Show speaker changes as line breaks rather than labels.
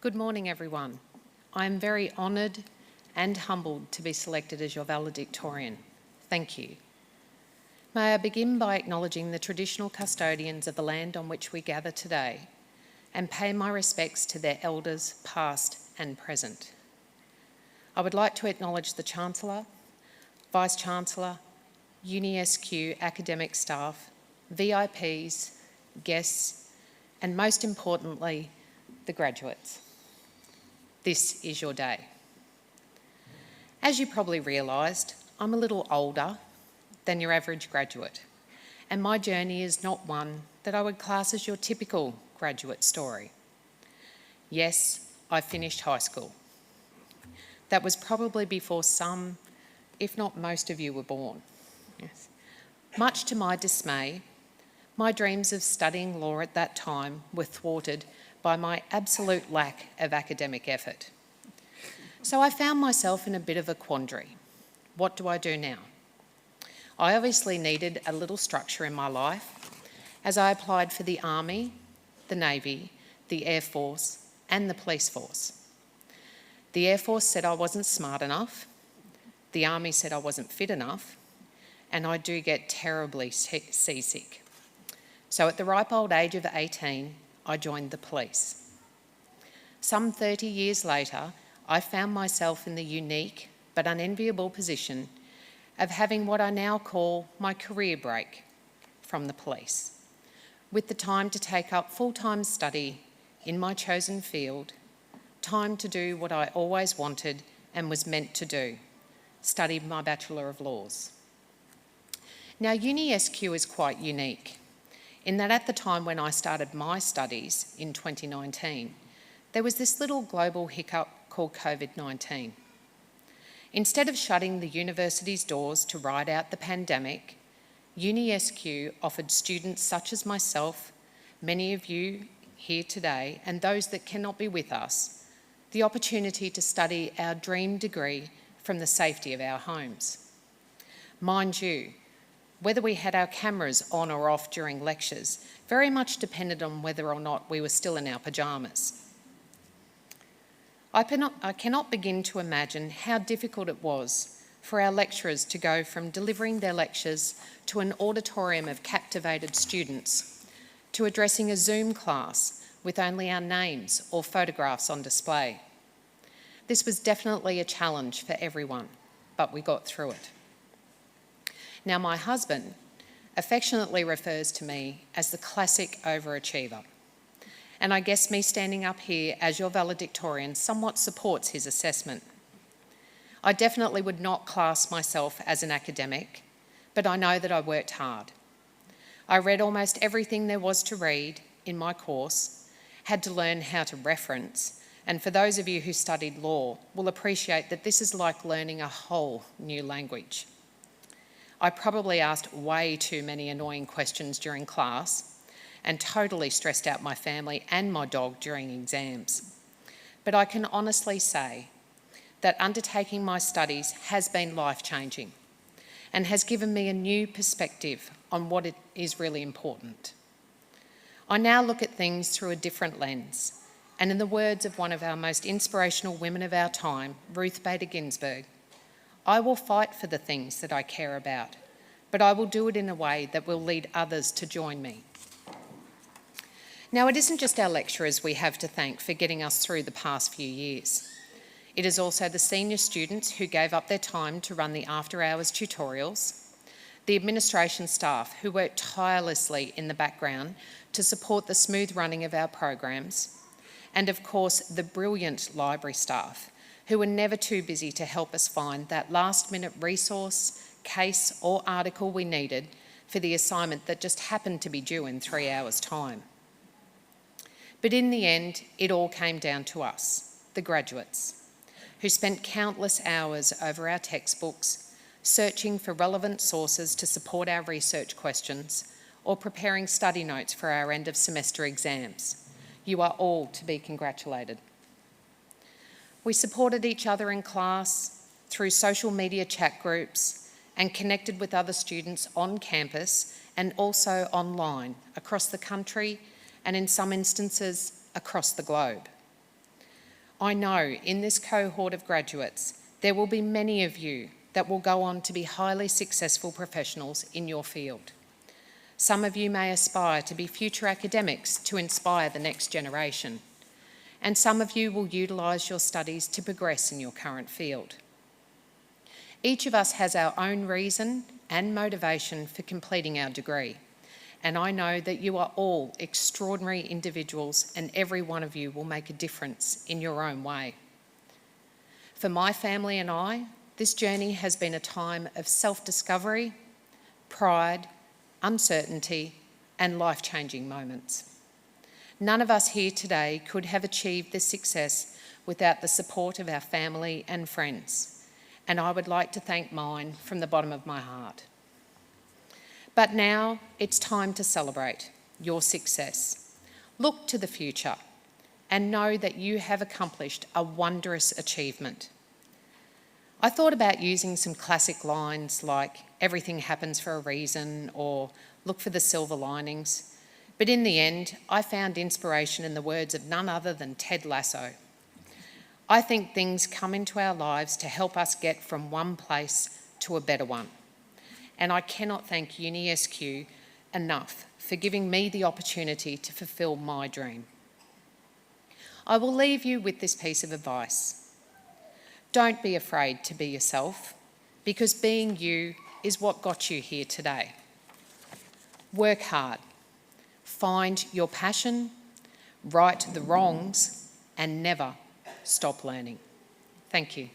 Good morning, everyone. I am very honoured and humbled to be selected as your valedictorian. Thank you. May I begin by acknowledging the traditional custodians of the land on which we gather today and pay my respects to their elders, past and present. I would like to acknowledge the Chancellor, Vice-Chancellor, UniSQ academic staff, VIPs, guests, and most importantly, the graduates. This is your day. As you probably realised, I'm a little older than your average graduate, and my journey is not one that I would class as your typical graduate story. Yes, I finished high school. That was probably before some, if not most of you were born. Yes. Much to my dismay, my dreams of studying law at that time were thwarted by my absolute lack of academic effort. So I found myself in a bit of a quandary. What do I do now? I obviously needed a little structure in my life as I applied for the Army, the Navy, the Air Force and the Police Force. The Air Force said I wasn't smart enough, the Army said I wasn't fit enough, and I do get terribly seasick. So at the ripe old age of 18, I joined the police. Some 30 years later, I found myself in the unique but unenviable position of having what I now call my career break from the police, with the time to take up full-time study in my chosen field, time to do what I always wanted and was meant to do, study my Bachelor of Laws. Now, UniSQ is quite unique in that at the time when I started my studies in 2019, there was this little global hiccup called COVID-19. Instead of shutting the university's doors to ride out the pandemic, UniSQ offered students such as myself, many of you here today, and those that cannot be with us, the opportunity to study our dream degree from the safety of our homes. Mind you, whether we had our cameras on or off during lectures very much depended on whether or not we were still in our pyjamas. I cannot begin to imagine how difficult it was for our lecturers to go from delivering their lectures to an auditorium of captivated students to addressing a Zoom class with only our names or photographs on display. This was definitely a challenge for everyone, but we got through it. Now, my husband affectionately refers to me as the classic overachiever, and I guess me standing up here as your valedictorian somewhat supports his assessment. I definitely would not class myself as an academic, but I know that I worked hard. I read almost everything there was to read in my course, had to learn how to reference, and for those of you who studied law will appreciate that this is like learning a whole new language. I probably asked way too many annoying questions during class and totally stressed out my family and my dog during exams. But I can honestly say that undertaking my studies has been life-changing and has given me a new perspective on what is really important. I now look at things through a different lens, and in the words of one of our most inspirational women of our time, Ruth Bader Ginsburg, I will fight for the things that I care about, but I will do it in a way that will lead others to join me. Now, it isn't just our lecturers we have to thank for getting us through the past few years. It is also the senior students who gave up their time to run the after-hours tutorials, the administration staff who worked tirelessly in the background to support the smooth running of our programs, and of course, the brilliant library staff who were never too busy to help us find that last-minute resource, case or article we needed for the assignment that just happened to be due in 3 hours' time. But in the end, it all came down to us, the graduates, who spent countless hours over our textbooks, searching for relevant sources to support our research questions, or preparing study notes for our end of semester exams. You are all to be congratulated. We supported each other in class, through social media chat groups, and connected with other students on campus and also online across the country and in some instances across the globe. I know in this cohort of graduates, there will be many of you that will go on to be highly successful professionals in your field. Some of you may aspire to be future academics to inspire the next generation, and some of you will utilise your studies to progress in your current field. Each of us has our own reason and motivation for completing our degree, and I know that you are all extraordinary individuals and every one of you will make a difference in your own way. For my family and I, this journey has been a time of self-discovery, pride, uncertainty, and life-changing moments. None of us here today could have achieved this success without the support of our family and friends, and I would like to thank mine from the bottom of my heart. But now it's time to celebrate your success. Look to the future and know that you have accomplished a wondrous achievement. I thought about using some classic lines like everything happens for a reason or look for the silver linings, but in the end, I found inspiration in the words of none other than Ted Lasso. I think things come into our lives to help us get from one place to a better one. And I cannot thank UniSQ enough for giving me the opportunity to fulfil my dream. I will leave you with this piece of advice. Don't be afraid to be yourself, because being you is what got you here today. Work hard, find your passion, right the wrongs, and never stop learning. Thank you.